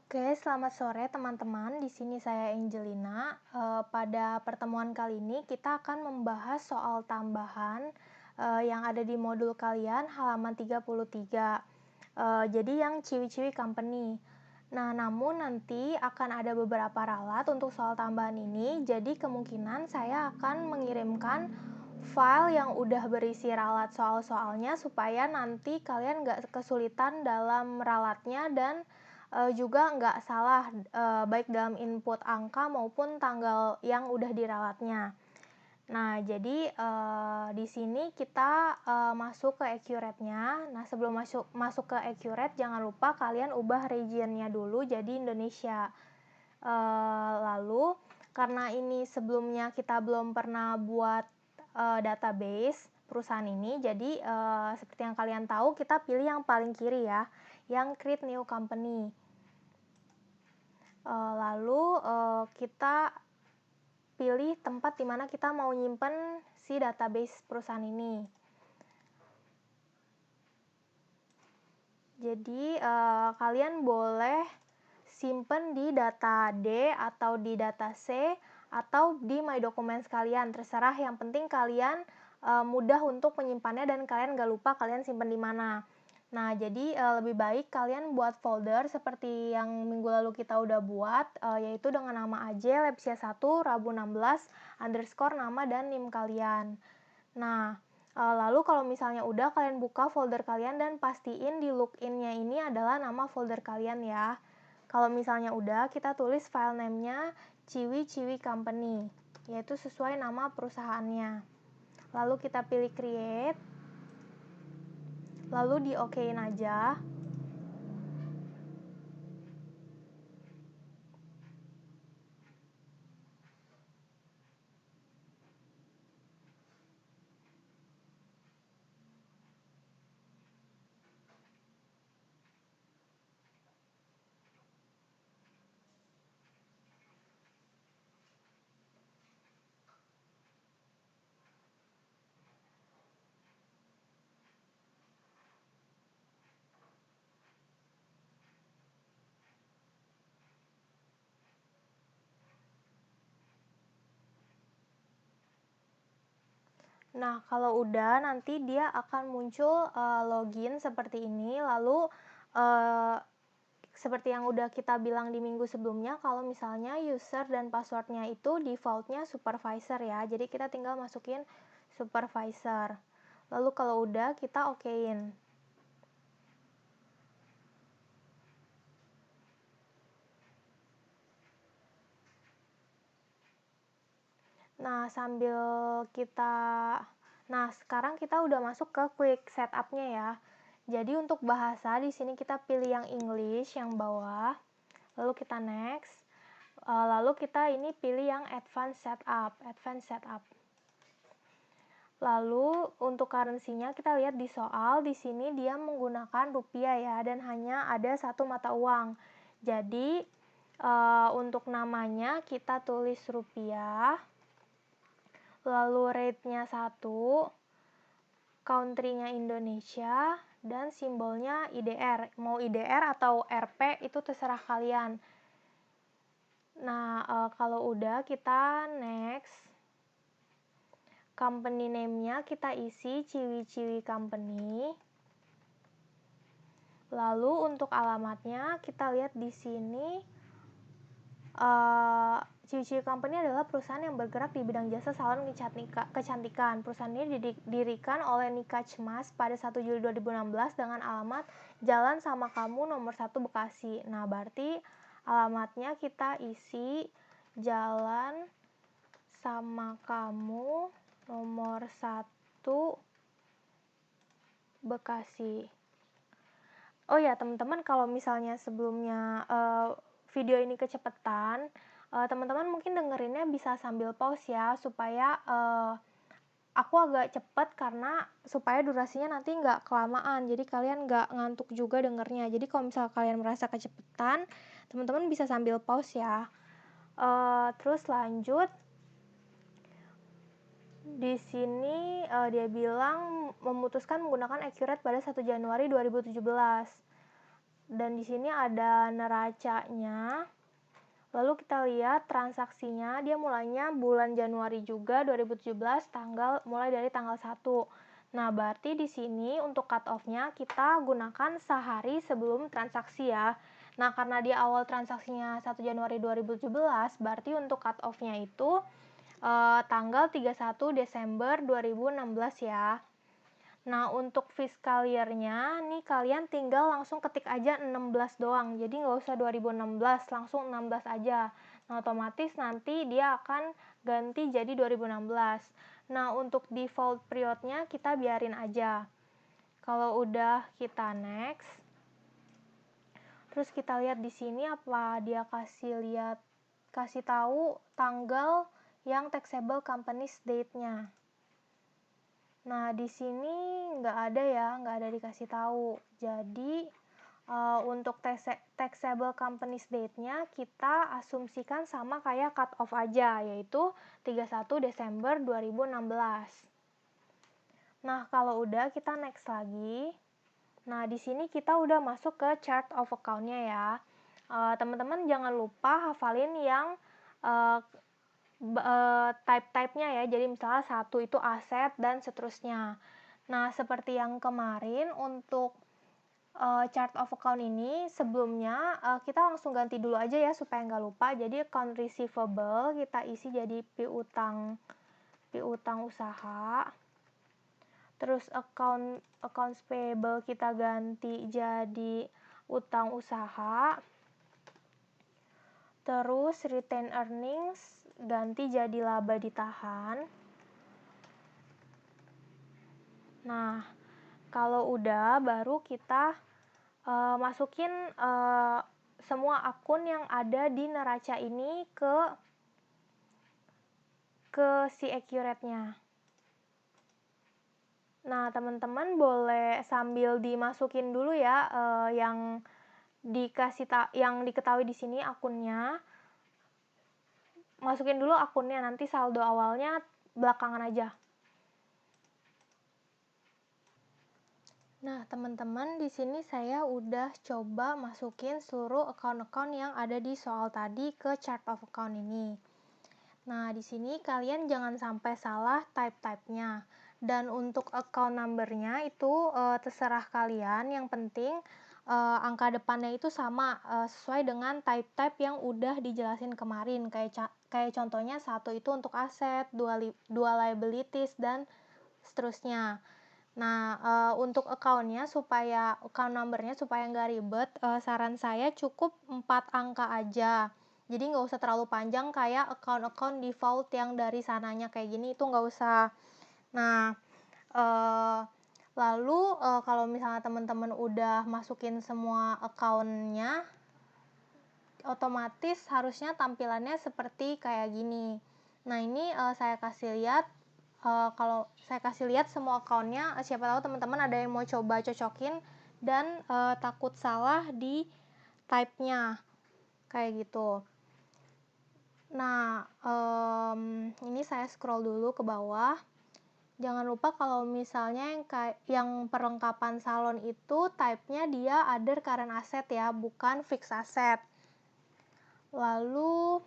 Oke, selamat sore teman-teman. Di sini saya Angelina. Pada pertemuan kali ini kita akan membahas soal tambahan yang ada di modul kalian halaman 33. Jadi yang Ciwi-Ciwi Company. Nah, namun nanti akan ada beberapa ralat untuk soal tambahan ini. Jadi kemungkinan saya akan mengirimkan file yang udah berisi ralat soal-soalnya supaya nanti kalian nggak kesulitan dalam ralatnya dan juga nggak salah baik dalam input angka maupun tanggal yang udah diralatnya. Nah, jadi di sini kita masuk ke accurate-nya. Nah, sebelum masuk ke accurate, jangan lupa kalian ubah region-nya dulu jadi Indonesia. Lalu, karena ini sebelumnya kita belum pernah buat database perusahaan ini, jadi seperti yang kalian tahu, kita pilih yang paling kiri ya, yang create new company. Lalu kita pilih tempat di mana kita mau nyimpen si database perusahaan ini. Jadi kalian boleh simpen di data D atau di data C atau di My Documents kalian, terserah. Yang penting kalian mudah untuk menyimpannya dan kalian gak lupa kalian simpen di mana. Nah, jadi lebih baik kalian buat folder seperti yang minggu lalu kita udah buat, yaitu dengan nama AJ Lepsia 1 Rabu 16 underscore nama dan NIM kalian. Nah, lalu kalau misalnya udah, kalian buka folder kalian dan pastiin di login-nya ini adalah nama folder kalian ya. Kalau misalnya udah, kita tulis file name-nya Ciwi-Ciwi Company, yaitu sesuai nama perusahaannya. Lalu kita pilih create, lalu di OK-in aja. Nah, kalau udah, nanti dia akan muncul login seperti ini. Lalu seperti yang udah kita bilang di minggu sebelumnya, kalau misalnya user dan passwordnya itu defaultnya supervisor ya, jadi kita tinggal masukin supervisor. Lalu kalau udah, kita OK-in. Nah, sekarang kita udah masuk ke quick setup-nya ya. Jadi untuk bahasa di sini kita pilih yang English yang bawah. Lalu kita next. Lalu kita ini pilih yang advanced setup. Lalu untuk currency-nya kita lihat di soal, di sini dia menggunakan rupiah ya, dan hanya ada satu mata uang. Jadi untuk namanya kita tulis rupiah, lalu rate-nya 1, country-nya Indonesia, dan simbolnya IDR. Mau IDR atau RP itu terserah kalian. Nah, kalau udah kita next. Company name-nya kita isi Ciwi-Ciwi Company. Lalu untuk alamatnya kita lihat di sini. Ciwi-Ciwi Company adalah perusahaan yang bergerak di bidang jasa salon kecantikan. Perusahaan ini didirikan oleh Nika Cemas pada 1 Juli 2016 dengan alamat Jalan Sama Kamu nomor 1 Bekasi. Nah, berarti alamatnya kita isi Jalan Sama Kamu nomor 1 Bekasi. Oh ya, teman-teman, kalau misalnya sebelumnya video ini kecepatan, teman-teman mungkin dengerinnya bisa sambil pause ya, supaya aku agak cepet karena supaya durasinya nanti nggak kelamaan, jadi kalian nggak ngantuk juga dengernya. Jadi kalau misalnya kalian merasa kecepatan, teman-teman bisa sambil pause ya. Terus lanjut. Di sini dia bilang memutuskan menggunakan accurate pada 1 Januari 2017. Dan di sini ada neracanya. Lalu kita lihat transaksinya, dia mulainya bulan Januari juga 2017, mulai dari tanggal 1. Nah, berarti di sini untuk cut off-nya kita gunakan sehari sebelum transaksi ya. Nah, karena di awal transaksinya 1 Januari 2017, berarti untuk cut off-nya itu tanggal 31 Desember 2016 ya. Nah, untuk fiscal year-nya, nih kalian tinggal langsung ketik aja 16 doang. Jadi nggak usah 2016, langsung 16 aja. Nah, otomatis nanti dia akan ganti jadi 2016. Nah, untuk default period-nya kita biarin aja. Kalau udah kita next. Terus kita lihat di sini apa dia kasih tahu tanggal yang taxable companies date-nya. Nah, di sini nggak ada ya, nggak ada dikasih tahu. Jadi, untuk taxable companies date-nya kita asumsikan sama kayak cut off aja, yaitu 31 Desember 2016. Nah, kalau udah kita next lagi. Nah, di sini kita udah masuk ke chart of account-nya ya. Teman-teman jangan lupa hafalin yang type-type-nya ya. Jadi misalnya 1 itu aset dan seterusnya. Nah, seperti yang kemarin untuk chart of account ini sebelumnya kita langsung ganti dulu aja ya supaya nggak lupa. Jadi account receivable kita isi jadi piutang usaha. Terus accounts payable kita ganti jadi utang usaha. Terus retained earnings ganti jadi laba ditahan. Nah, kalau udah baru kita masukin semua akun yang ada di neraca ini ke si accurate-nya. Nah, teman-teman boleh sambil dimasukin dulu ya yang diketahui di sini akunnya. Masukin dulu akunnya, nanti saldo awalnya belakangan aja. Nah, teman-teman, di sini saya udah coba masukin seluruh account-account yang ada di soal tadi ke chart of account ini. Nah, di sini kalian jangan sampai salah type-type-nya. Dan untuk account number-nya itu terserah kalian, yang penting angka depannya itu sama sesuai dengan type-type yang udah dijelasin kemarin. Kayak contohnya 1 itu untuk aset, 2 liabilities, dan seterusnya. Nah, untuk account-nya account number-nya supaya nggak ribet, saran saya cukup 4 angka aja. Jadi nggak usah terlalu panjang kayak account-account default yang dari sananya kayak gini, itu nggak usah. Nah, lalu kalau misalnya teman-teman udah masukin semua account-nya, otomatis harusnya tampilannya seperti kayak gini. Nah, ini saya kasih lihat. Kalau saya kasih lihat semua account-nya, siapa tahu teman-teman ada yang mau coba cocokin dan takut salah di type-nya kayak gitu. Nah, ini saya scroll dulu ke bawah. Jangan lupa kalau misalnya yang perlengkapan salon itu type-nya dia other current asset ya, bukan fixed asset. Lalu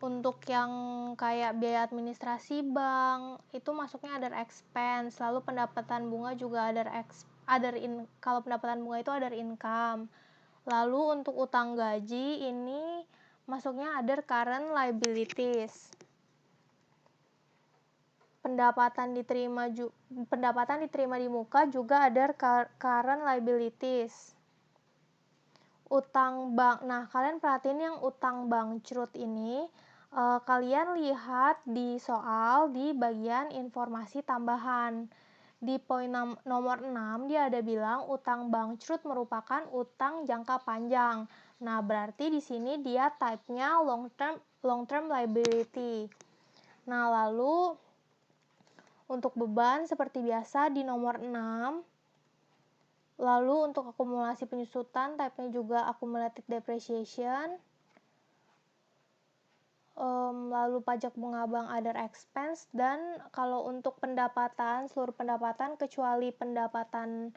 untuk yang kayak biaya administrasi bank itu masuknya other expense. Lalu pendapatan bunga juga kalau pendapatan bunga itu other income. Lalu untuk utang gaji ini masuknya other current liabilities. Pendapatan diterima di muka juga other current liabilities. Utang bank. Nah, kalian perhatiin yang utang bangkrut ini, kalian lihat di soal di bagian informasi tambahan. Di poin nomor 6 dia ada bilang utang bangkrut merupakan utang jangka panjang. Nah, berarti di sini dia type-nya long term liability. Nah, lalu untuk beban seperti biasa di nomor 6. Lalu untuk akumulasi penyusutan, type-nya juga accumulated depreciation. lalu pajak bunga bank other expense, dan kalau untuk pendapatan, seluruh pendapatan kecuali pendapatan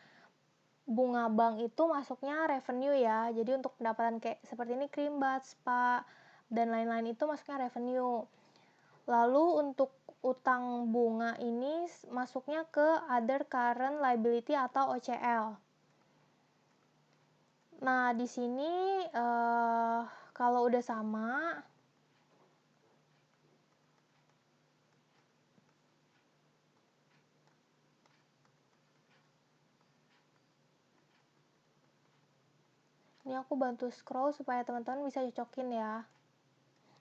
bunga bank itu masuknya revenue ya. Jadi untuk pendapatan kayak seperti ini Krimbat, Spa, dan lain-lain itu masuknya revenue. Lalu untuk utang bunga ini masuknya ke other current liability atau OCL. Nah, di sini kalau udah sama, ini aku bantu scroll supaya teman-teman bisa cocokin ya.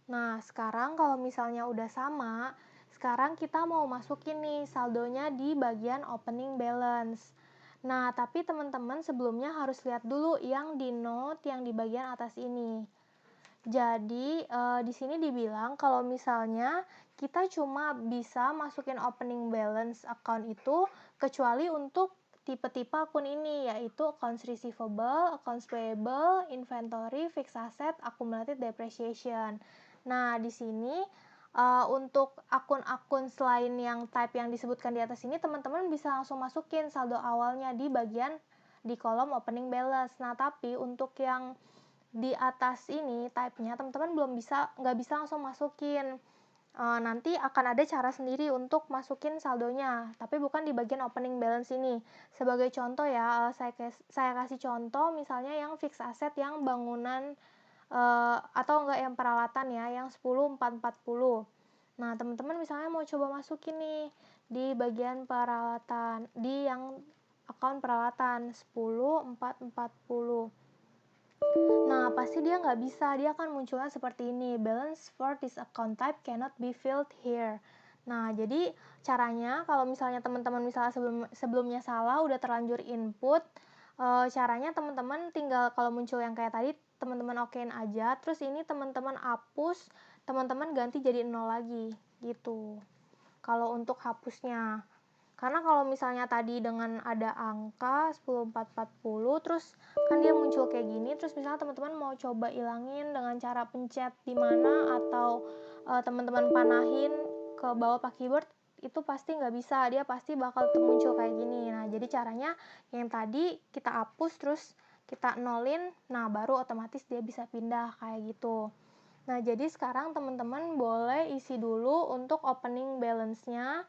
Nah, sekarang kalau misalnya udah sama, sekarang kita mau masukin nih saldonya di bagian opening balance. Nah, tapi teman-teman sebelumnya harus lihat dulu yang di note yang di bagian atas ini. Jadi, di sini dibilang kalau misalnya kita cuma bisa masukin opening balance account itu kecuali untuk tipe-tipe akun ini, yaitu accounts receivable, accounts payable, inventory, fixed asset, accumulated depreciation. Nah, di sini untuk akun-akun selain yang type yang disebutkan di atas ini, teman-teman bisa langsung masukin saldo awalnya di bagian di kolom opening balance. Nah, tapi untuk yang di atas ini type-nya teman-teman nggak bisa langsung masukin. Nanti akan ada cara sendiri untuk masukin saldonya, tapi bukan di bagian opening balance ini. Sebagai contoh ya, saya kasih contoh misalnya yang fixed asset yang bangunan atau enggak yang peralatan ya, yang 10.440. Nah, teman-teman misalnya mau coba masukin nih di bagian peralatan, di yang account peralatan 10.440. Nah, pasti dia nggak bisa, dia akan munculnya seperti ini, balance for this account type cannot be filled here. Nah, jadi caranya kalau misalnya teman-teman misalnya sebelumnya salah, udah terlanjur input, caranya teman-teman tinggal kalau muncul yang kayak tadi, teman-teman okein aja, terus ini teman-teman hapus, teman-teman ganti jadi 0 lagi, gitu. Kalau untuk hapusnya. Karena kalau misalnya tadi dengan ada angka 10440 terus kan dia muncul kayak gini, terus misalnya teman-teman mau coba ilangin dengan cara pencet di mana atau teman-teman panahin ke bawah pakai keyboard, itu pasti nggak bisa, dia pasti bakal muncul kayak gini. Nah, jadi caranya yang tadi kita hapus terus kita nolin, nah baru otomatis dia bisa pindah kayak gitu. Nah, jadi sekarang teman-teman boleh isi dulu untuk opening balance-nya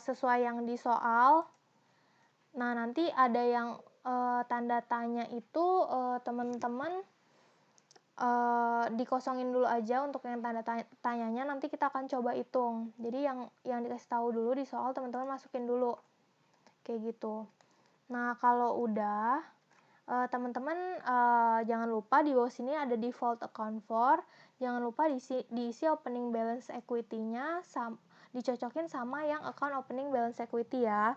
sesuai yang di soal. Nah, nanti ada yang tanda tanya itu teman-teman dikosongin dulu aja untuk yang tanda tanyanya, nanti kita akan coba hitung. Jadi yang dikasih tahu dulu di soal teman-teman masukin dulu. Kayak gitu. Nah, kalau udah teman-teman jangan lupa di bawah sini ada default account for, jangan lupa diisi opening balance equity-nya dicocokin sama yang account opening balance equity ya.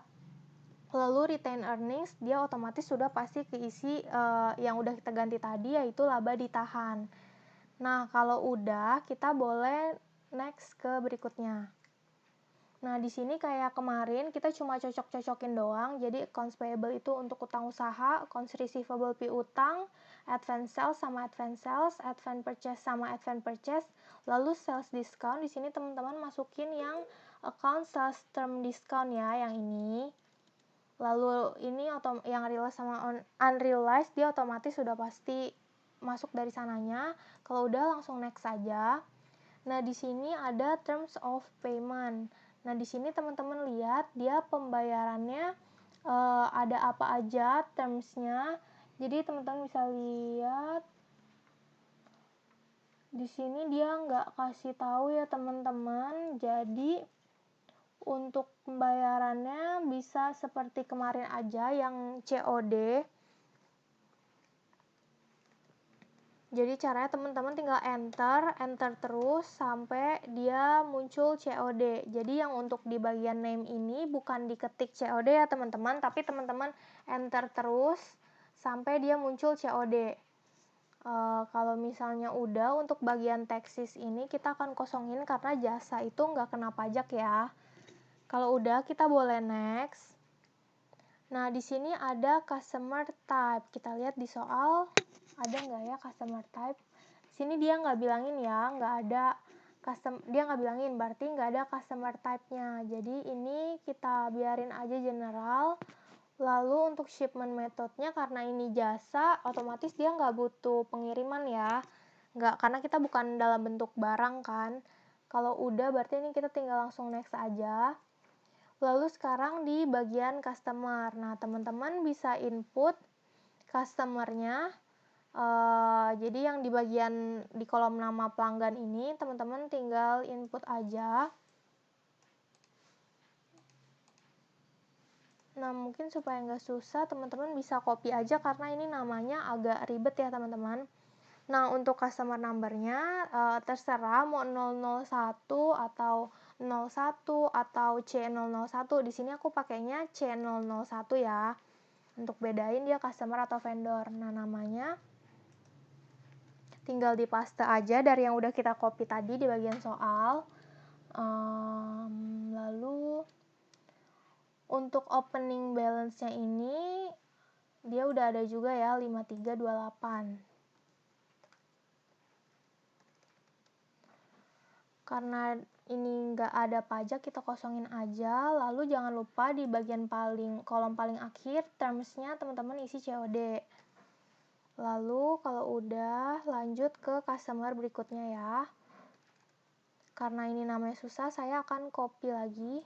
Lalu retain earnings dia otomatis sudah pasti keisi yang udah kita ganti tadi, yaitu laba ditahan. Nah, kalau udah kita boleh next ke berikutnya. Nah, di sini kayak kemarin kita cuma cocok-cocokin doang. Jadi accounts payable itu untuk utang usaha, accounts receivable piutang, advance sales sama advance sales, advance purchase sama advance purchase. Lalu sales discount di sini teman-teman masukin yang account sales term discount ya, yang ini. Lalu ini yang realized sama unrealized dia otomatis sudah pasti masuk dari sananya. Kalau udah langsung next saja. Nah, di sini ada terms of payment. Nah, di sini teman-teman lihat dia pembayarannya ada apa aja termsnya. Jadi teman-teman bisa lihat di sini dia nggak kasih tahu ya teman-teman. Jadi untuk pembayarannya bisa seperti kemarin aja yang COD. Jadi caranya teman-teman tinggal enter terus sampai dia muncul COD. Jadi yang untuk di bagian name ini bukan diketik COD ya teman-teman, tapi teman-teman enter terus sampai dia muncul COD. Kalau misalnya udah untuk bagian taxes ini kita akan kosongin karena jasa itu nggak kena pajak ya. Kalau udah kita boleh next. Nah, di sini ada customer type. Kita lihat di soal ada nggak ya customer type. Di sini dia nggak bilangin ya, nggak ada. dia nggak bilangin, berarti nggak ada customer type-nya. Jadi ini kita biarin aja general. Lalu untuk shipment methodnya, karena ini jasa, otomatis dia nggak butuh pengiriman ya. Nggak, karena kita bukan dalam bentuk barang kan. Kalau udah berarti ini kita tinggal langsung next aja. Lalu sekarang di bagian customer. Nah, teman-teman bisa input customer-nya. Jadi yang di bagian di kolom nama pelanggan ini teman-teman tinggal input aja. Nah, mungkin supaya nggak susah teman-teman bisa copy aja karena ini namanya agak ribet ya teman-teman. Nah, untuk customer number-nya terserah mau 001 atau 01 atau C001. Di sini aku pakainya C001 ya. Untuk bedain dia customer atau vendor. Nah, namanya tinggal di paste aja dari yang udah kita copy tadi di bagian soal. Lalu untuk opening balance-nya ini dia udah ada juga ya 5328. Karena ini nggak ada pajak, kita kosongin aja. Lalu jangan lupa di bagian kolom paling akhir terms-nya teman-teman isi COD. Lalu kalau udah lanjut ke customer berikutnya ya. Karena ini namanya susah, saya akan copy lagi.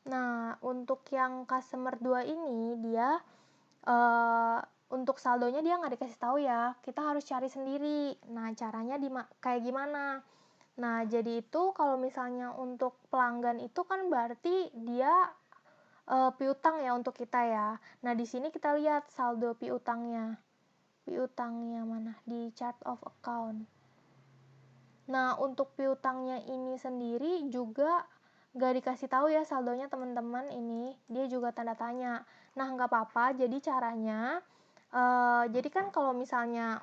Nah, untuk yang customer 2 ini dia untuk saldonya dia nggak dikasih tahu ya. Kita harus cari sendiri. Nah, caranya kayak gimana? Nah, jadi itu kalau misalnya untuk pelanggan itu kan berarti dia piutang ya untuk kita ya. Nah, di sini kita lihat saldo piutangnya. Piutangnya mana? Di chart of account. Nah, untuk piutangnya ini sendiri juga nggak dikasih tahu ya saldonya teman-teman ini. Dia juga tanda tanya. Nah, nggak apa-apa. Jadi caranya, jadi kan kalau misalnya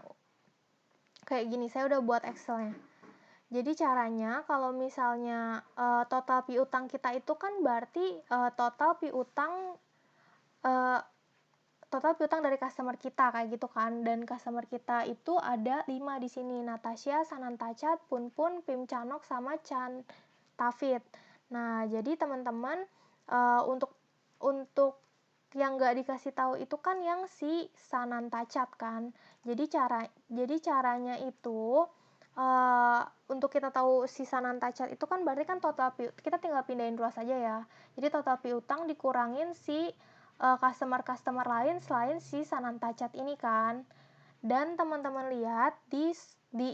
kayak gini, saya udah buat Excel-nya. Jadi caranya kalau misalnya total piutang kita itu kan berarti total piutang dari customer kita kayak gitu kan. Dan customer kita itu ada 5 di sini. Natasha, Sanantacat, Punpun, Pim Canok sama Chan Tafit. Nah, jadi teman-teman untuk yang nggak dikasih tahu itu kan yang si Sanantacat kan. Jadi caranya itu untuk kita tahu si Sanantacat itu kan berarti kan total kita tinggal pindahin ruas aja ya. Jadi total piutang dikurangin si customer lain selain si Sanantacat ini kan. Dan teman-teman lihat di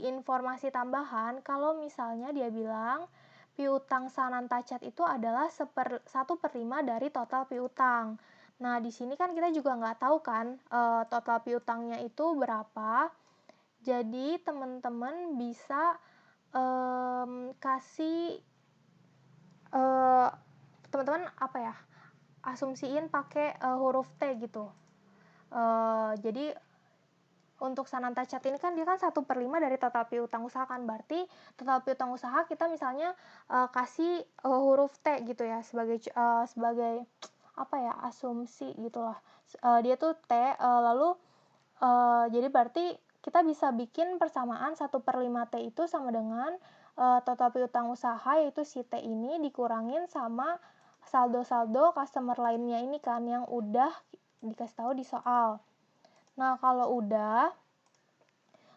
informasi tambahan kalau misalnya dia bilang piutang Sanantacat itu adalah 1/5 dari total piutang. Nah, di sini kan kita juga nggak tahu kan total piutangnya itu berapa. Jadi teman-teman bisa kasih teman-teman apa ya, asumsiin pakai huruf T gitu. Jadi untuk Sanantacat ini kan dia kan 1/5 dari total piutang usaha kan, berarti total piutang usaha kita misalnya kasih huruf T gitu ya sebagai apa ya, asumsi gitulah. Dia tuh T, lalu jadi berarti kita bisa bikin persamaan 1/5 T itu sama dengan total piutang usaha, yaitu si T ini dikurangin sama saldo-saldo customer lainnya ini kan yang udah dikasih tahu di soal. Nah, kalau udah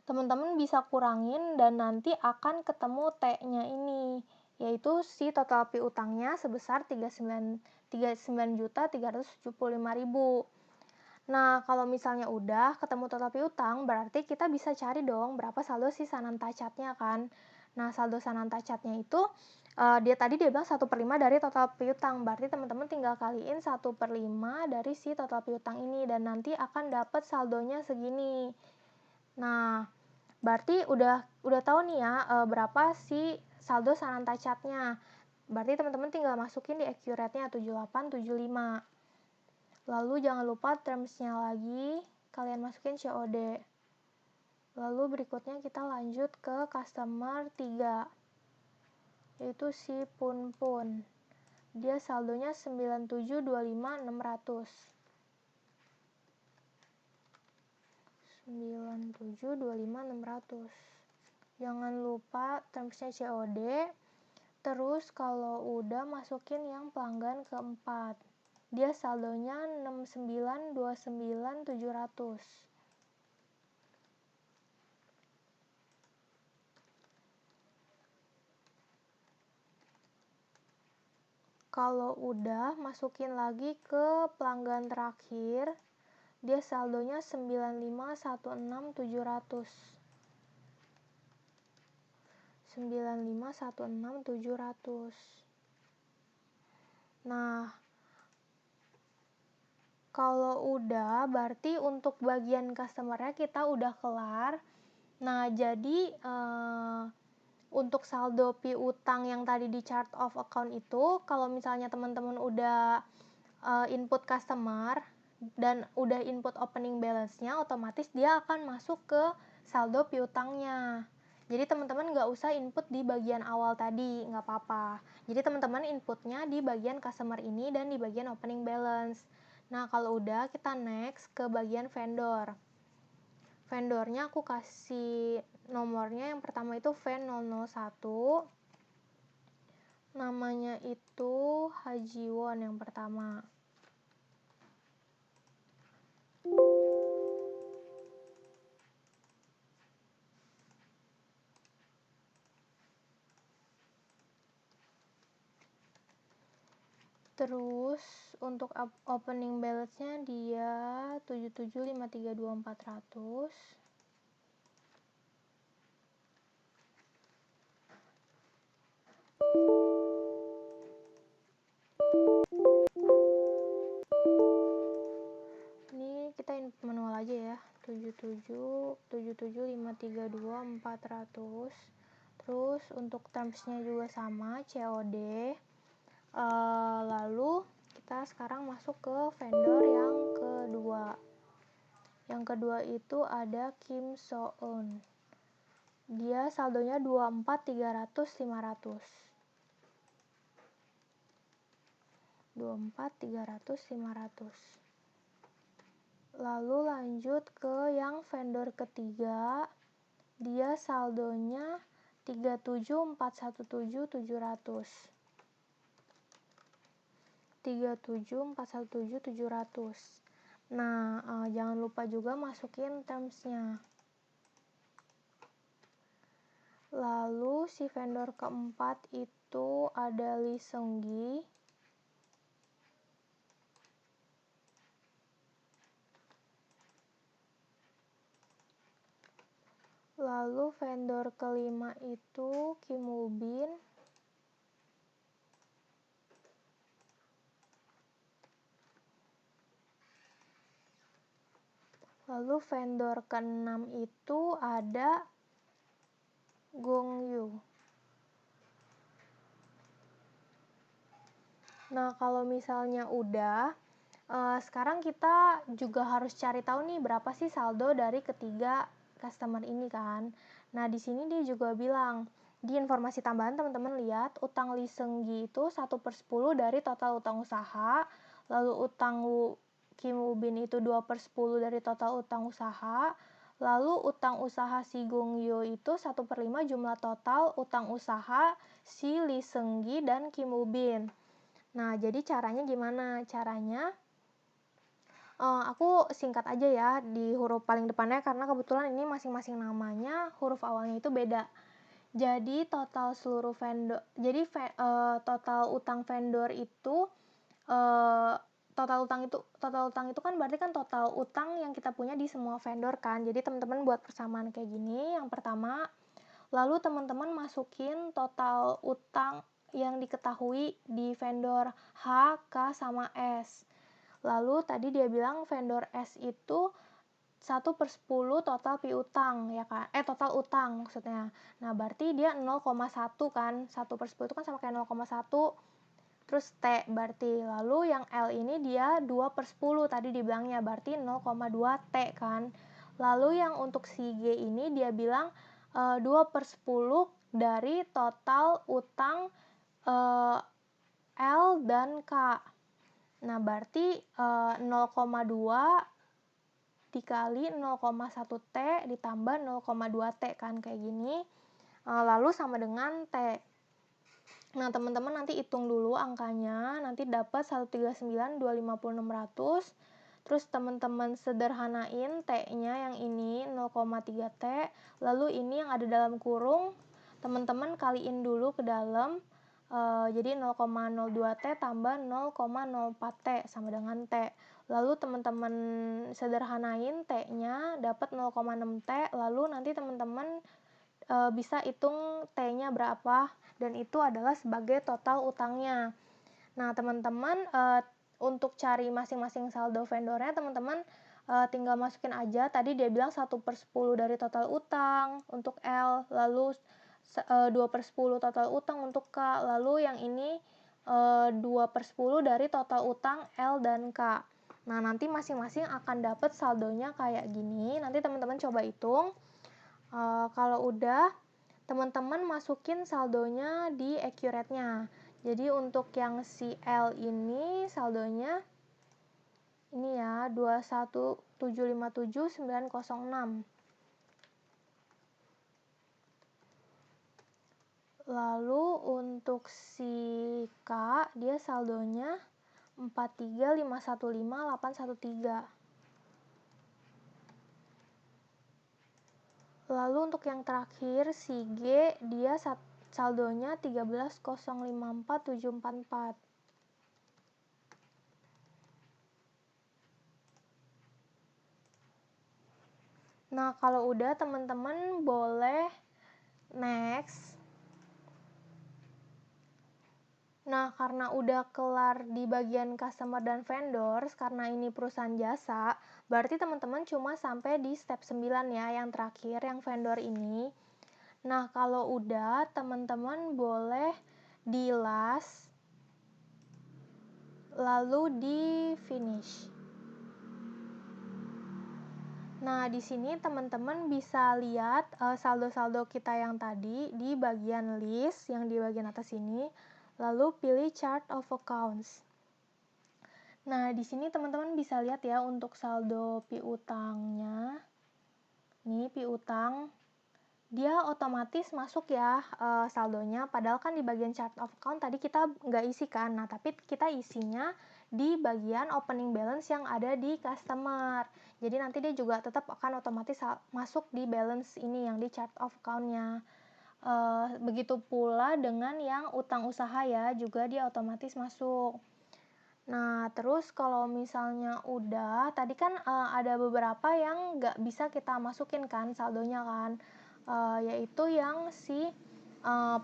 teman-teman bisa kurangin dan nanti akan ketemu T-nya ini, yaitu si total piutangnya sebesar 39.375.000. Nah, kalau misalnya udah ketemu total piutang, berarti kita bisa cari dong berapa saldo si Sanantacatnya kan. Nah, saldo Sanantacatnya itu dia bilang 1/5 dari total piutang, berarti teman-teman tinggal kaliin 1/5 dari si total piutang ini dan nanti akan dapat saldonya segini. Nah, berarti udah tahu nih ya berapa si saldo Sanantacatnya. Berarti teman-teman tinggal masukin di accurate-nya 7875. Lalu jangan lupa terms-nya lagi, kalian masukin COD. Lalu berikutnya kita lanjut ke customer 3, yaitu si Punpun. Dia saldonya 9725.600. 9725.600. Jangan lupa termsnya COD. Terus kalau udah masukin yang pelanggan keempat. Dia saldonya 6929.700. Kalau udah masukin lagi ke pelanggan terakhir. Dia saldonya 9516.700. 9516.700. Nah, kalau udah berarti untuk bagian customer-nya kita udah kelar. Nah, jadi untuk saldo piutang yang tadi di chart of account itu, kalau misalnya teman-teman udah input customer dan udah input opening balance-nya, otomatis dia akan masuk ke saldo piutangnya. Jadi teman-teman nggak usah input di bagian awal tadi, nggak apa-apa. Jadi teman-teman inputnya di bagian customer ini dan di bagian opening balance. Nah, kalau udah kita next ke bagian vendor. Vendornya aku kasih nomornya, yang pertama itu VEN001. Namanya itu Hajiwon yang pertama. Terus untuk opening balance-nya dia 77532400. Ini kita input manual aja ya. 77532400. Terus untuk terms-nya juga sama, COD. Lalu kita sekarang masuk ke vendor yang kedua. Yang kedua itu ada Kim So-eun. Dia saldonya 24.300.500. 24.300.500. Lalu lanjut ke yang vendor ketiga. Dia saldonya 37.417.700. 37.417.700. Nah, jangan lupa juga masukin termsnya. Lalu si vendor keempat itu ada Lee Seung-gi. Lalu vendor kelima itu Kim Woo-bin. Lalu vendor keenam itu ada Gong Yoo. Nah, kalau misalnya udah, sekarang kita juga harus cari tahu nih berapa sih saldo dari ketiga customer ini kan. Nah, di sini dia juga bilang, di informasi tambahan teman-teman lihat, utang Lee Seung-gi itu 1/10 dari total utang usaha, lalu utang Kim Woo-bin itu 2/10 dari total utang usaha, lalu utang usaha si Gong Yoo itu 1/5 jumlah total utang usaha si Lee Seung-gi dan Kim Woo-bin. Nah, jadi caranya gimana? Caranya aku singkat aja ya di huruf paling depannya, karena kebetulan ini masing-masing namanya huruf awalnya itu beda. Jadi total seluruh vendor, jadi total utang vendor itu total utang itu kan berarti kan total utang yang kita punya di semua vendor kan. Jadi teman-teman buat persamaan kayak gini. Yang pertama, lalu teman-teman masukin total utang yang diketahui di vendor H, K, sama S. Lalu tadi dia bilang vendor S itu 1/10 total piutang ya kan, total utang maksudnya. Nah, berarti dia 0,1 kan, 1/10 itu kan sama kayak 0,1, terus T berarti. Lalu yang L ini dia 2/10 tadi dibilangnya, berarti 0,2 T kan. Lalu yang untuk si G ini dia bilang 2/10 dari total utang L dan K. Nah, berarti 0,2 dikali 0,1 T ditambah 0,2 T kan, kayak gini. Lalu sama dengan T. Nah, teman-teman nanti hitung dulu angkanya, nanti dapat 139, 250, 600. Terus teman-teman sederhanain T-nya yang ini 0,3 T, lalu ini yang ada dalam kurung, teman-teman kaliin dulu ke dalam, jadi 0,02 T tambah 0,04 T sama dengan T. Lalu teman-teman sederhanain T-nya dapat 0,6 T, lalu nanti teman-teman bisa hitung T-nya berapa, dan itu adalah sebagai total utangnya. Nah, teman-teman untuk cari masing-masing saldo vendornya, teman-teman tinggal masukin aja. Tadi dia bilang 1/10 dari total utang untuk L, lalu 2/10 total utang untuk K, lalu yang ini 2/10 dari total utang L dan K. Nah, nanti masing-masing akan dapat saldonya kayak gini. Nanti teman-teman coba hitung. Kalau udah, teman-teman masukin saldonya di accurate-nya. Jadi untuk yang si L ini saldonya ini ya, 21757.906. Lalu untuk si K, dia saldonya 43515.813. Lalu untuk yang terakhir si G, dia saldonya 13.054.744. Nah, kalau udah teman-teman boleh next. Nah, karena udah kelar di bagian customer dan vendors, karena ini perusahaan jasa, berarti teman-teman cuma sampai di step 9 ya, yang terakhir, yang vendor ini. Nah, kalau udah, teman-teman boleh di last, lalu di finish. Nah, di sini teman-teman bisa lihat saldo-saldo kita yang tadi di bagian list, yang di bagian atas ini, lalu pilih chart of accounts. Nah, di sini teman-teman bisa lihat ya untuk saldo piutangnya. Nih, piutang. Dia otomatis masuk ya saldonya, padahal kan di bagian chart of account tadi kita nggak isi kan. Nah, tapi kita isinya di bagian opening balance yang ada di customer. Jadi nanti dia juga tetap akan otomatis masuk di balance ini yang di chart of account-nya. Begitu pula dengan yang utang usaha ya, juga dia otomatis masuk. Nah, terus kalau misalnya udah, tadi kan ada beberapa yang nggak bisa kita masukin kan saldonya kan, yaitu yang si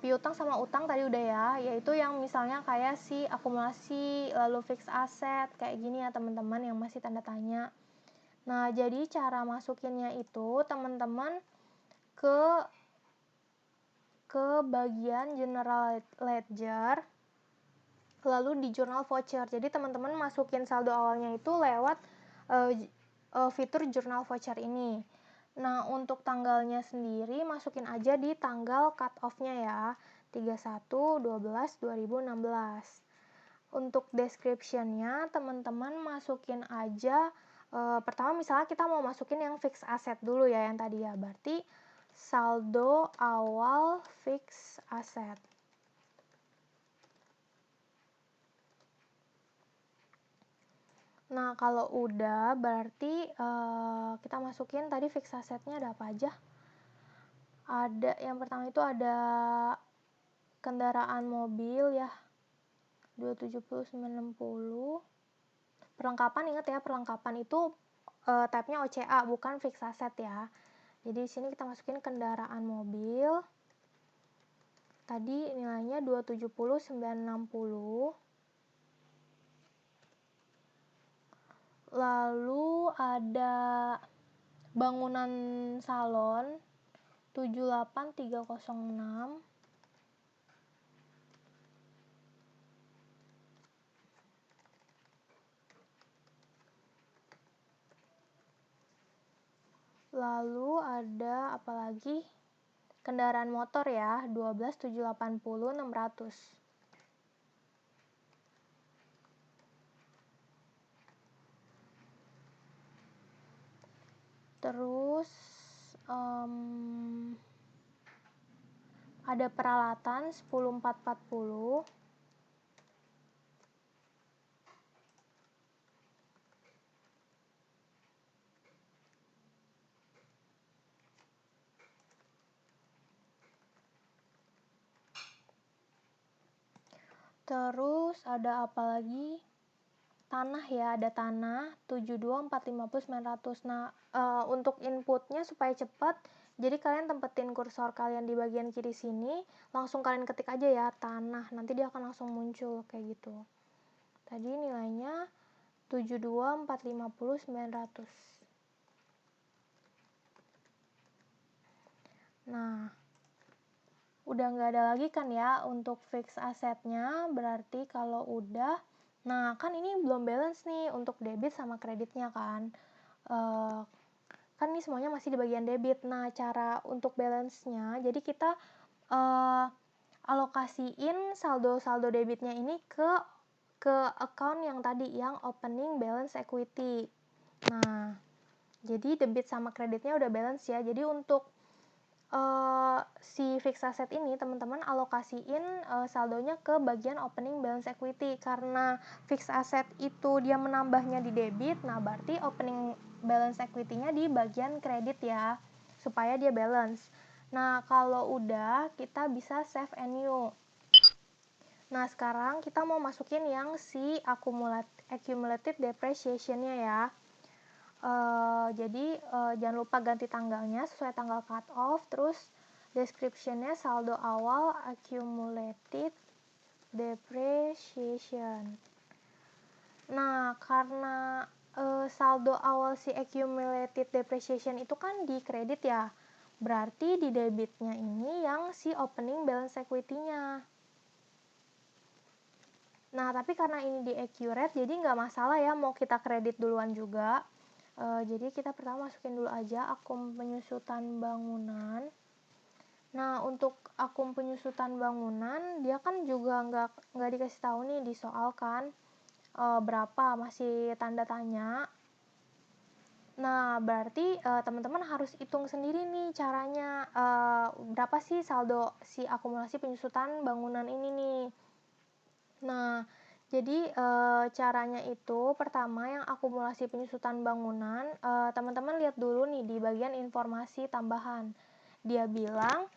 piutang sama utang tadi udah ya, yaitu yang misalnya kayak si akumulasi, lalu fixed asset, kayak gini ya teman-teman yang masih tanda tanya. Nah, jadi cara masukinnya itu teman-teman ke bagian general ledger, lalu di journal voucher. Jadi teman-teman masukin saldo awalnya itu lewat fitur journal voucher ini. Nah, untuk tanggalnya sendiri masukin aja di tanggal cut off-nya ya, 31/12/2016. Untuk description-nya teman-teman masukin aja pertama misalnya kita mau masukin yang fixed asset dulu ya yang tadi ya. Berarti saldo awal fixed asset. Nah, kalau udah berarti kita masukin tadi fixed assetnya ada apa aja. Ada yang pertama itu ada kendaraan mobil ya, 270.960. Perlengkapan, ingat ya, perlengkapan itu type-nya OCA bukan fixed asset ya. Jadi di sini kita masukin kendaraan mobil. Tadi nilainya 270.960. Lalu ada bangunan salon 78306. Lalu ada apa lagi? Kendaraan motor ya, 12.780.600. Terus ada peralatan 10440. Terus ada apa lagi? Tanah ya, ada tanah 72, 450, 900. Nah, untuk inputnya supaya cepat, jadi kalian tempetin kursor kalian di bagian kiri sini, langsung kalian ketik aja ya tanah, nanti dia akan langsung muncul kayak gitu. Tadi nilainya 72, 450, 900. Nah, udah nggak ada lagi kan ya untuk fix asetnya, berarti kalau udah, nah kan ini belum balance nih untuk debit sama kreditnya kan. Kan ini semuanya masih di bagian debit. Nah, cara untuk balance-nya, jadi kita alokasiin saldo-saldo debitnya ini ke account yang tadi, yang opening balance equity. Nah, jadi debit sama kreditnya udah balance ya. Jadi untuk si fixed asset ini teman-teman alokasiin saldonya ke bagian opening balance equity, karena fixed asset itu dia menambahnya di debit, nah berarti opening balance equity-nya di bagian kredit ya, supaya dia balance. Nah, kalau udah kita bisa save and new. Nah, sekarang kita mau masukin yang si accumulative depreciation-nya ya. Jadi jangan lupa ganti tanggalnya sesuai tanggal cut off, terus description-nya saldo awal accumulated depreciation. Nah, karena saldo awal si accumulated depreciation itu kan di kredit ya, berarti di debitnya ini yang si opening balance equity-nya. Nah, tapi karena ini di accurate, jadi nggak masalah ya mau kita kredit duluan juga. Jadi kita pertama masukin dulu aja akum penyusutan bangunan. Nah, untuk akum penyusutan bangunan, dia kan juga nggak dikasih tahu nih di soal kan berapa, masih tanda tanya. Nah, berarti teman-teman harus hitung sendiri nih caranya berapa sih saldo si akumulasi penyusutan bangunan ini nih. Nah, jadi caranya itu pertama yang akumulasi penyusutan bangunan, teman-teman lihat dulu nih di bagian informasi tambahan. Dia bilang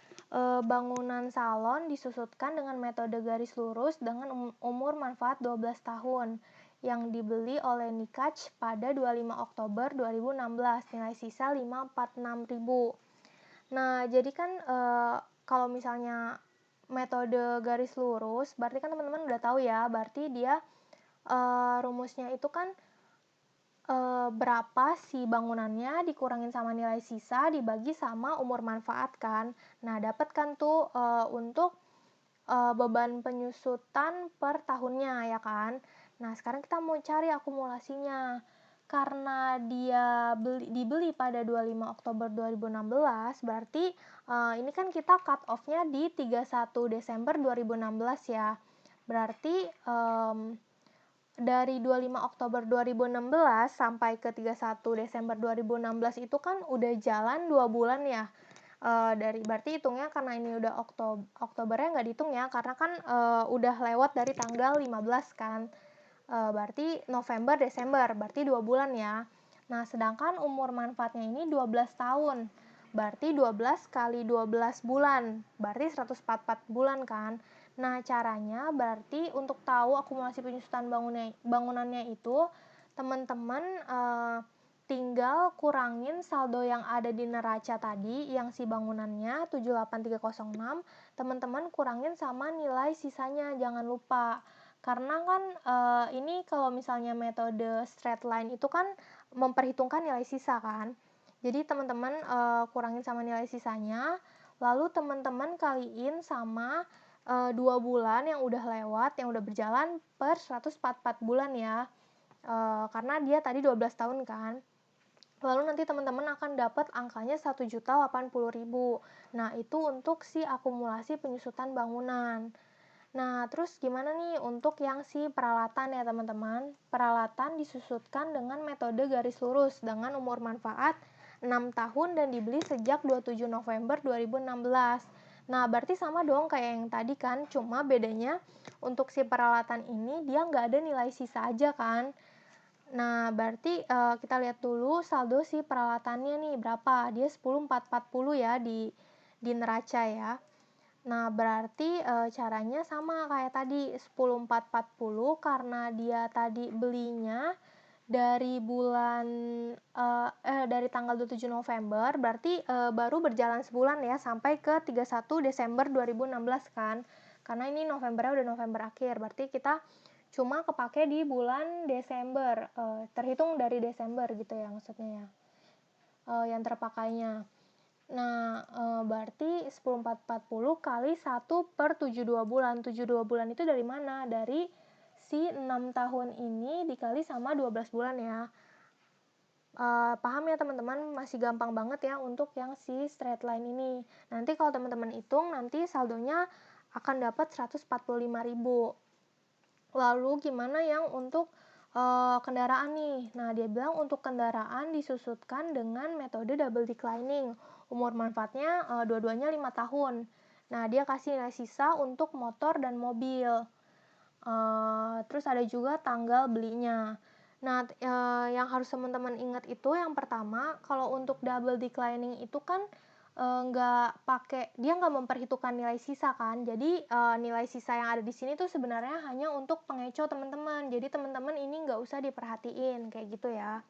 bangunan salon disusutkan dengan metode garis lurus dengan umur manfaat 12 tahun yang dibeli oleh Nikach pada 25 Oktober 2016, nilai sisa 546.000. Nah, jadi kan kalau misalnya metode garis lurus, berarti kan teman-teman udah tahu ya, berarti dia rumusnya itu kan berapa si bangunannya dikurangin sama nilai sisa dibagi sama umur manfaat kan. Nah, dapat kan tuh untuk beban penyusutan per tahunnya ya kan. Nah, sekarang kita mau cari akumulasinya. Karena dia dibeli pada 25 Oktober 2016, berarti ini kan kita cut off-nya di 31 Desember 2016 ya. Berarti dari 25 Oktober 2016 sampai ke 31 Desember 2016 itu kan udah jalan 2 bulan ya. Berarti hitungnya karena ini udah Oktobernya nggak dihitung ya, karena kan udah lewat dari tanggal 15 kan. Berarti November, Desember, berarti 2 bulan ya. Nah, sedangkan umur manfaatnya ini 12 tahun. Berarti 12 kali 12 bulan, berarti 144 bulan kan. Nah, caranya berarti untuk tahu akumulasi penyusutan bangunannya itu, teman-teman tinggal kurangin saldo yang ada di neraca tadi, yang si bangunannya 78306, teman-teman kurangin sama nilai sisanya, jangan lupa. Karena kan ini kalau misalnya metode straight line itu kan memperhitungkan nilai sisa kan. Jadi teman-teman kurangin sama nilai sisanya, lalu teman-teman kaliin sama 2 bulan yang udah lewat, yang udah berjalan per 144 bulan ya. Karena dia tadi 12 tahun kan. Lalu nanti teman-teman akan dapat angkanya 1.080.000. Nah, itu untuk si akumulasi penyusutan bangunan. Nah, terus gimana nih untuk yang si peralatan ya teman-teman? Peralatan disusutkan dengan metode garis lurus dengan umur manfaat 6 tahun dan dibeli sejak 27 November 2016. Nah, berarti sama dong kayak yang tadi kan, cuma bedanya untuk si peralatan ini dia nggak ada nilai sisa aja kan. Nah, berarti kita lihat dulu saldo si peralatannya nih berapa. Dia 10.440 ya di neraca ya. Nah, berarti caranya sama kayak tadi 10.440 karena dia tadi belinya dari dari tanggal 27 November, berarti baru berjalan sebulan ya sampai ke 31 Desember 2016 kan. Karena ini Novembernya udah November akhir, berarti kita cuma kepake di bulan Desember, terhitung dari Desember gitu ya maksudnya ya, yang terpakainya. Nah, berarti 10.440 kali 1/72 bulan. 72 bulan itu dari mana? Dari si 6 tahun ini dikali sama 12 bulan ya. Paham ya teman-teman? Masih gampang banget ya untuk yang si straight line ini. Nanti kalau teman-teman hitung, nanti saldonya akan dapat 145.000. Lalu gimana yang untuk kendaraan nih? Nah, dia bilang untuk kendaraan disusutkan dengan metode double declining. Umur manfaatnya dua-duanya 5 tahun. Nah, dia kasih nilai sisa untuk motor dan mobil. Terus ada juga tanggal belinya. Nah, yang harus teman-teman ingat itu yang pertama, kalau untuk double declining itu kan dia nggak memperhitungkan nilai sisa kan. Jadi nilai sisa yang ada di sini tuh sebenarnya hanya untuk pengeco teman-teman. Jadi teman-teman ini nggak usah diperhatiin kayak gitu ya.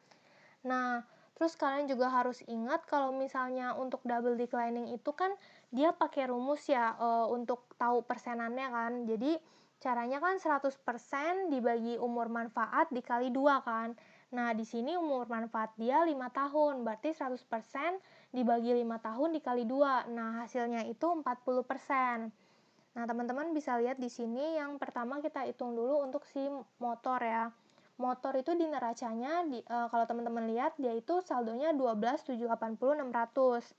Nah, terus kalian juga harus ingat kalau misalnya untuk double declining itu kan dia pakai rumus ya untuk tahu persenannya kan. Jadi caranya kan 100% dibagi umur manfaat dikali 2 kan. Nah, di sini umur manfaat dia 5 tahun, berarti 100% dibagi 5 tahun dikali 2. Nah, hasilnya itu 40%. Nah, teman-teman bisa lihat di sini yang pertama kita hitung dulu untuk si motor ya. Motor itu di neracanya kalau teman-teman lihat dia itu saldonya 12.780.600.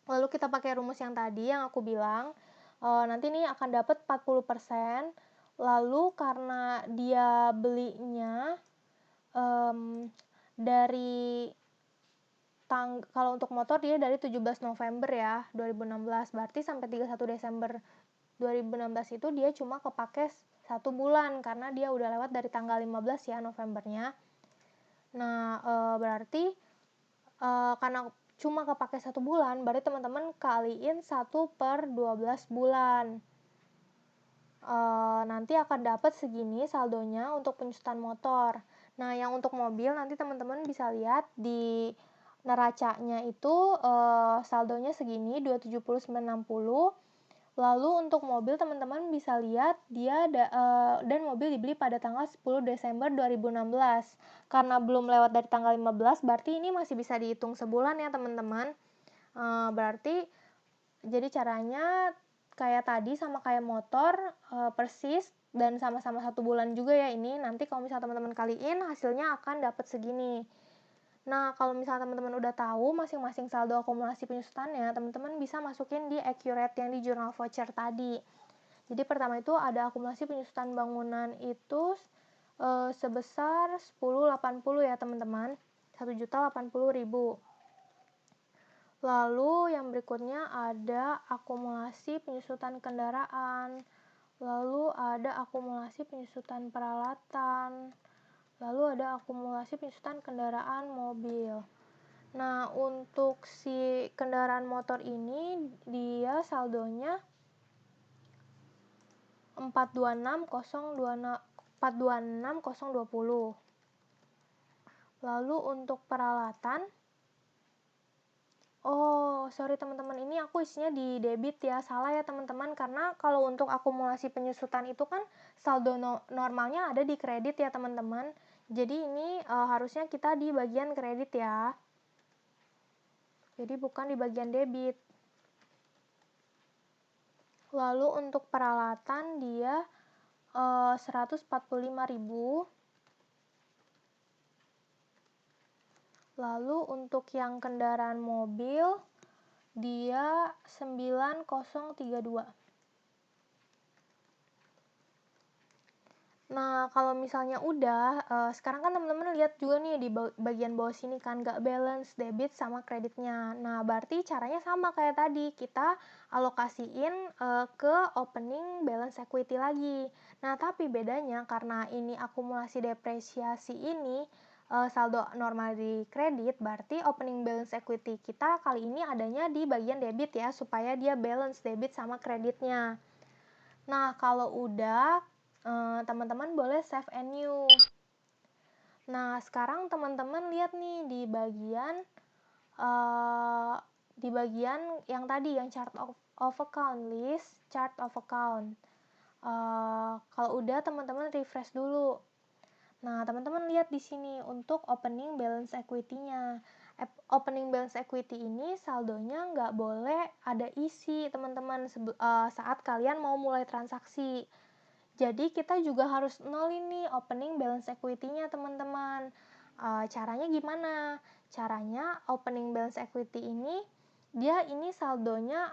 Lalu kita pakai rumus yang tadi yang aku bilang, nanti nih akan dapat 40%. Lalu karena dia belinya dari kalau untuk motor dia dari 17 November ya 2016, berarti sampai 31 Desember 2016 itu dia cuma kepake 1 bulan karena dia udah lewat dari tanggal 15 ya Novembernya. Nah, berarti karena cuma kepake 1 bulan, berarti teman-teman kaliin 1/12 bulan. Nanti akan dapat segini saldonya untuk penyusutan motor. Nah, yang untuk mobil nanti teman-teman bisa lihat di neracanya itu saldonya segini 279.60. Lalu untuk mobil teman-teman bisa lihat dia dan mobil dibeli pada tanggal 10 Desember 2016. Karena belum lewat dari tanggal 15, berarti ini masih bisa dihitung sebulan ya teman-teman. Berarti jadi caranya kayak tadi sama kayak motor, persis dan sama-sama 1 bulan juga ya ini. Nanti kalau misalnya teman-teman kaliin hasilnya akan dapat segini. Nah, kalau misalnya teman-teman udah tahu masing-masing saldo akumulasi penyusutannya, teman-teman bisa masukin di accurate yang di jurnal voucher tadi. Jadi pertama itu ada akumulasi penyusutan bangunan itu sebesar 1080 ya teman-teman, 1.080.000. Lalu yang berikutnya ada akumulasi penyusutan kendaraan, lalu ada akumulasi penyusutan peralatan, lalu ada akumulasi penyusutan kendaraan mobil. Nah, untuk si kendaraan motor ini dia saldonya 426.020. Lalu untuk peralatan, sorry teman-teman, ini aku isinya di debit ya, salah ya teman-teman, karena kalau untuk akumulasi penyusutan itu kan saldo normalnya ada di kredit ya teman-teman. Jadi ini harusnya kita di bagian kredit ya. Jadi bukan di bagian debit. Lalu untuk peralatan dia 145.000. Lalu untuk yang kendaraan mobil dia 9032. Nah, kalau misalnya udah, sekarang kan teman-teman lihat juga nih di bagian bawah sini kan, nggak balance debit sama kreditnya. Nah, berarti caranya sama kayak tadi, kita alokasiin ke opening balance equity lagi. Nah, tapi bedanya karena ini akumulasi depresiasi ini, saldo normal di kredit, berarti opening balance equity kita kali ini adanya di bagian debit ya, supaya dia balance debit sama kreditnya. Nah, kalau udah, teman-teman boleh save and new. Nah, sekarang teman-teman lihat nih di bagian yang tadi, yang chart of account, list chart of account. Kalau udah, teman-teman refresh dulu. Nah, teman-teman lihat di sini untuk opening balance equity-nya. Opening balance equity ini saldonya nggak boleh ada isi, teman-teman, saat kalian mau mulai transaksi. Jadi kita juga harus nolin nih opening balance equity-nya, teman-teman. Caranya gimana? Caranya opening balance equity ini, dia ini saldonya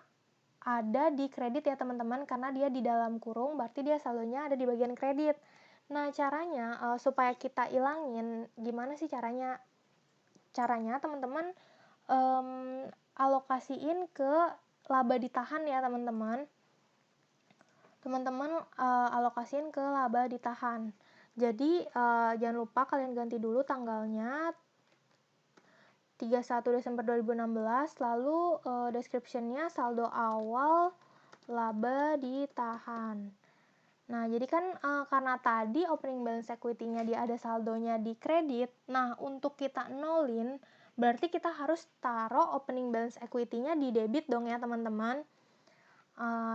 ada di kredit ya, teman-teman, karena dia di dalam kurung, berarti dia saldonya ada di bagian kredit. Nah, caranya supaya kita ilangin, gimana sih caranya? Caranya teman-teman alokasiin ke laba ditahan ya, teman-teman. Teman-teman alokasiin ke laba ditahan. Jadi jangan lupa kalian ganti dulu tanggalnya 31 Desember 2016, lalu description-nya saldo awal laba ditahan. Nah, jadi kan karena tadi opening balance equity-nya dia ada saldonya di kredit, nah untuk kita nolin, berarti kita harus taruh opening balance equity-nya di debit dong ya, teman-teman.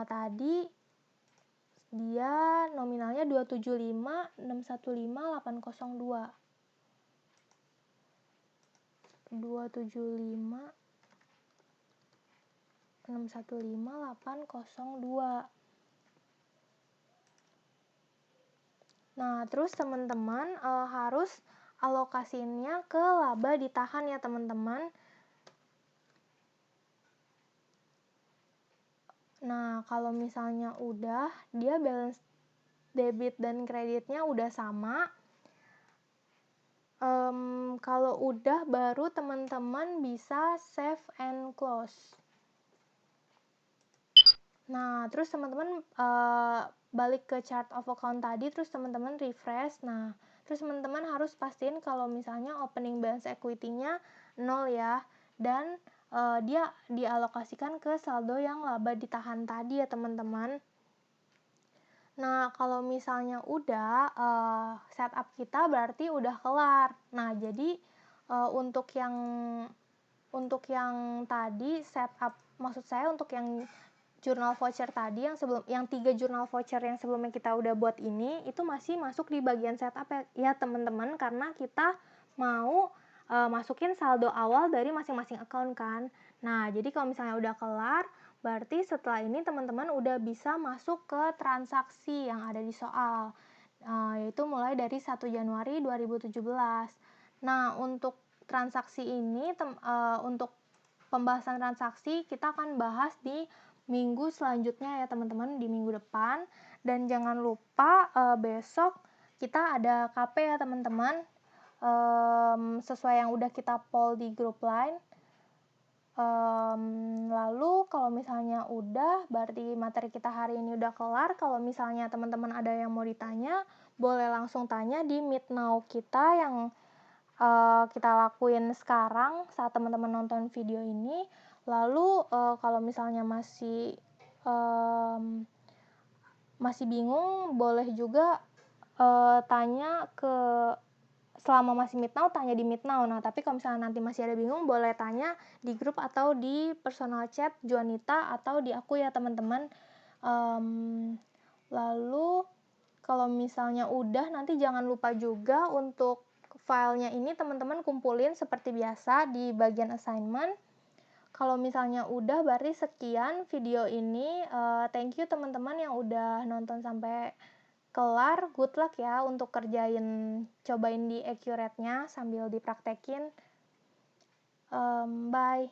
Tadi dia nominalnya 275.615.802. 275.615.802. Nah, terus teman-teman harus alokasinya ke laba ditahan ya, teman-teman. Nah, kalau misalnya udah, dia balance debit dan kreditnya udah sama. Kalau udah, baru teman-teman bisa save and close. Nah, terus teman-teman balik ke chart of account tadi, terus teman-teman refresh. Nah, terus teman-teman harus pastiin kalau misalnya opening balance equity-nya 0 ya, dan dia dialokasikan ke saldo yang laba ditahan tadi ya, teman-teman. Nah, kalau misalnya udah, setup kita berarti udah kelar. Nah, jadi untuk yang tadi setup, maksud saya untuk yang jurnal voucher tadi, yang 3 jurnal voucher yang sebelumnya kita udah buat ini, itu masih masuk di bagian setup ya, teman-teman, karena kita mau masukin saldo awal dari masing-masing account kan. Nah, jadi kalau misalnya udah kelar, berarti setelah ini teman-teman udah bisa masuk ke transaksi yang ada di soal, yaitu mulai dari 1 Januari 2017. Nah, untuk transaksi ini, untuk pembahasan transaksi kita akan bahas di minggu selanjutnya ya, teman-teman, di minggu depan. Dan jangan lupa besok kita ada KP ya, teman-teman, sesuai yang udah kita poll di grup line. Lalu kalau misalnya udah, berarti materi kita hari ini udah kelar. Kalau misalnya teman-teman ada yang mau ditanya, boleh langsung tanya di Meet Now kita yang kita lakuin sekarang saat teman-teman nonton video ini. Lalu kalau misalnya masih bingung, boleh juga tanya selama masih Meet Now, tanya di Meet Now. Nah, tapi kalau misalnya nanti masih ada bingung, boleh tanya di grup atau di personal chat Juanita atau di aku ya, teman-teman. Lalu kalau misalnya udah, nanti jangan lupa juga untuk filenya ini teman-teman kumpulin seperti biasa di bagian assignment. Kalau misalnya udah, berarti sekian video ini. Thank you teman-teman yang udah nonton sampai kelar. Good luck ya untuk cobain di accurate-nya sambil dipraktekin. Bye.